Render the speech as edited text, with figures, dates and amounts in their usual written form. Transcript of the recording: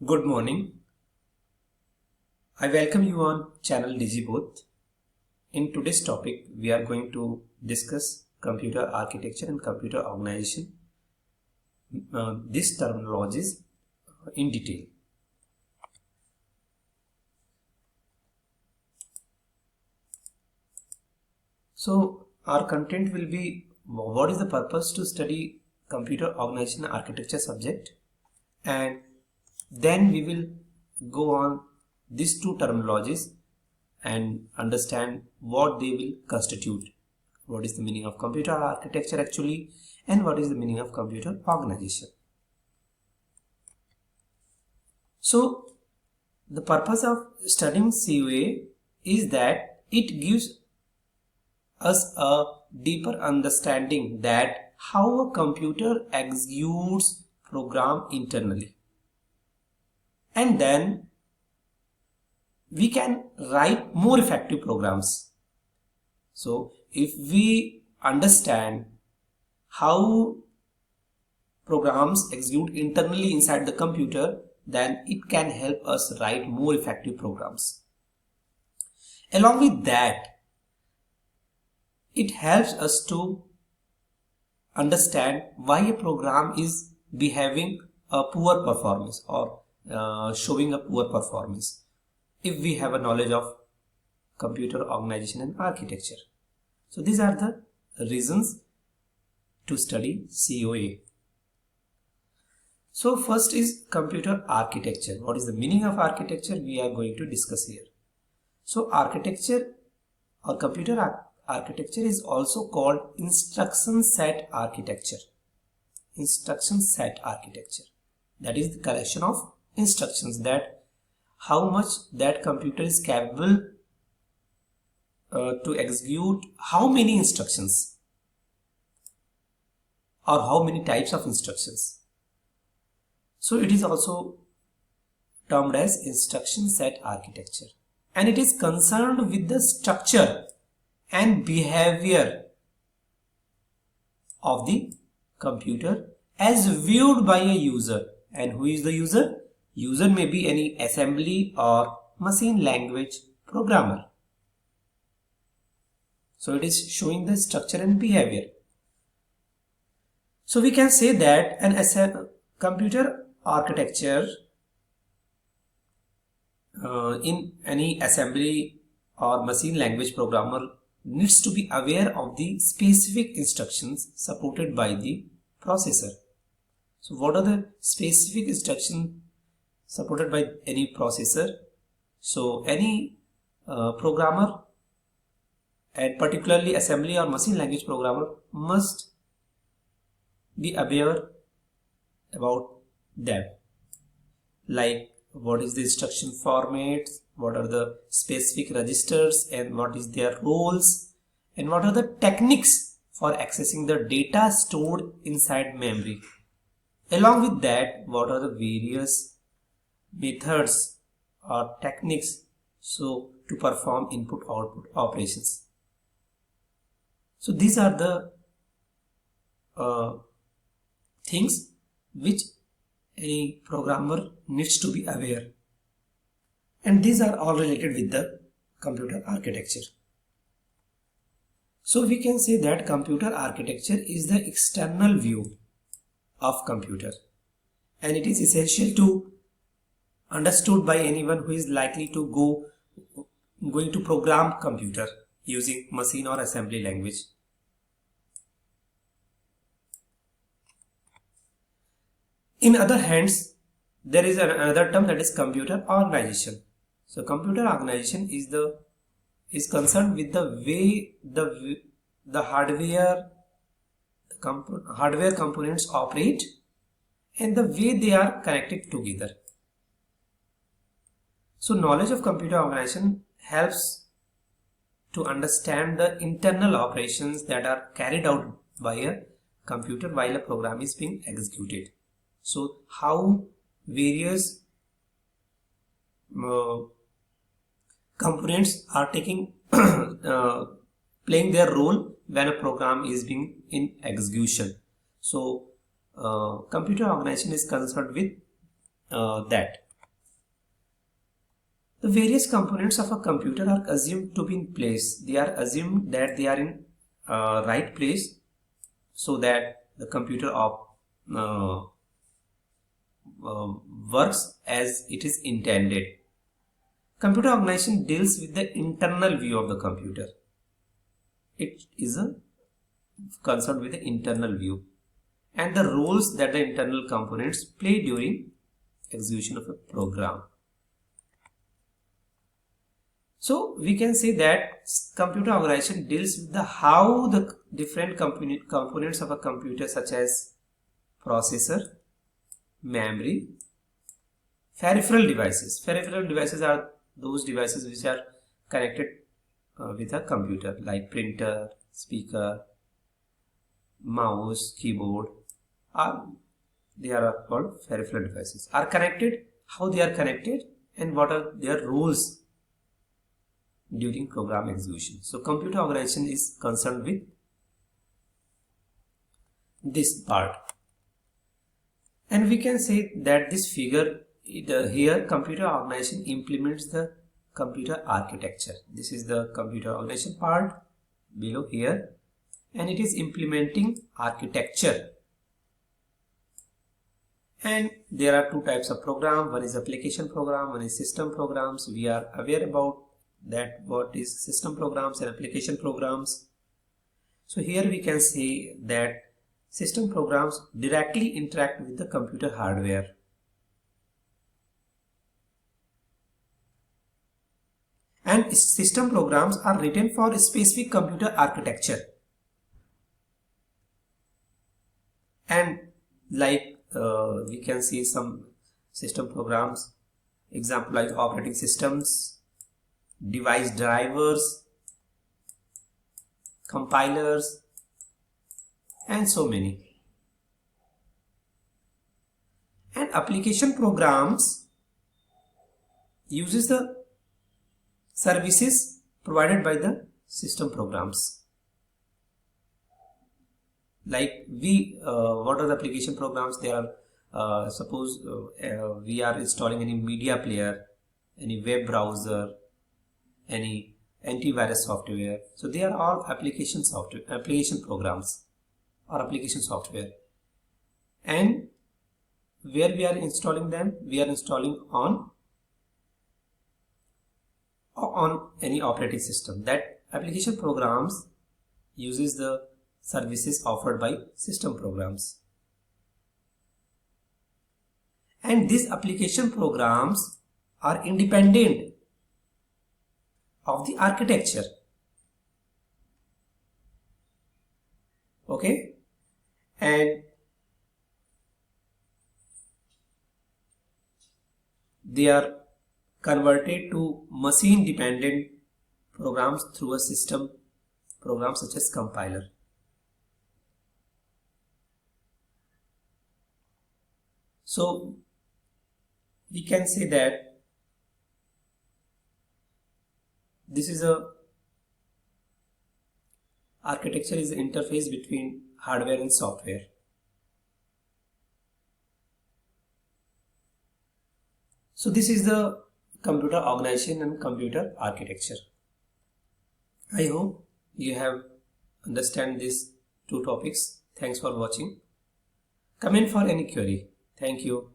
Good morning. I welcome you on channel DigiBoth. In today's topic, we are going to discuss computer architecture and computer organization. These terminologies in detail. So, our content will be what is the purpose to study computer organization and architecture subject, and then we will go on these two terminologies and understand what they will constitute. What is the meaning of computer architecture actually, and what is the meaning of computer organization. So the purpose of studying COA is that it gives us a deeper understanding that how a computer executes program internally, and then we can write more effective programs. So if we understand how programs execute internally inside the computer, then it can help us write more effective programs. Along with that, it helps us to understand why a program is behaving a poor performance or showing a poor performance if we have a knowledge of computer organization and architecture. So these are the reasons to study COA. So first is computer architecture. What is the meaning of architecture? We are going to discuss here. So architecture or computer architecture is also called instruction set architecture. Instruction set architecture. That is the collection of instructions, that how much that computer is capable to execute how many instructions or how many types of instructions. So it is also termed as instruction set architecture, and it is concerned with the structure and behavior of the computer as viewed by a user. And who is the user? User may be any assembly or machine language programmer. So it is showing the structure and behavior. So we can say that an computer architecture in any assembly or machine language programmer needs to be aware of the specific instructions supported by the processor. So what are the specific instructions supported by any processor? So any programmer, and particularly assembly or machine language programmer, must be aware about them, like what is the instruction format, what are the specific registers and what is their roles, and what are the techniques for accessing the data stored inside memory. Along with that, what are the various methods or techniques so to perform input output operations. So these are the things which any programmer needs to be aware, and these are all related with the computer architecture. So we can say that computer architecture is the external view of computer, and it is essential to understood by anyone who is likely to going to program computer using machine or assembly language. In other hands, there is another term, that is computer organization. So computer organization is concerned with the way the hardware components operate and the way they are connected together. So knowledge of computer organization helps to understand the internal operations that are carried out by a computer while a program is being executed. So how various components are taking playing their role when a program is being in execution. So computer organization is concerned with that. The various components of a computer are assumed to be in place. They are assumed that they are in right place so that the computer uh, works as it is intended. Computer organization deals with the internal view of the computer. It is concerned with the internal view and the roles that the internal components play during execution of a program. So we can say that computer organization deals with the how the different components of a computer such as processor, memory, peripheral devices. Peripheral devices are those devices which are connected with a computer like printer, speaker, mouse, keyboard. They are called peripheral devices. Are connected, how they are connected and what are their roles during program execution. So computer organization is concerned with this part. And we can say that this figure here computer organization implements the computer architecture. This is the computer organization part below here, and it is implementing architecture. And there are two types of program. One is application program, one is system programs. We are aware about that what is system programs and application programs. So here we can say that system programs directly interact with the computer hardware. And system programs are written for a specific computer architecture. And like we can see some system programs, example like operating systems, device drivers, compilers, and so many. And application programs uses the services provided by the system programs. Like what are the application programs? They are suppose we are installing any media player, any web browser, any antivirus software. So they are all application programs or application software. And where we are installing them? We are installing on any operating system. That application programs uses the services offered by system programs. And these application programs are independent of the architecture. Okay, and they are converted to machine dependent programs through a system program such as compiler. So we can say that this is a architecture is an interface between hardware and software. So this is the computer organization and computer architecture. I hope you have understand these two topics. Thanks for watching. Comment for any query. Thank you.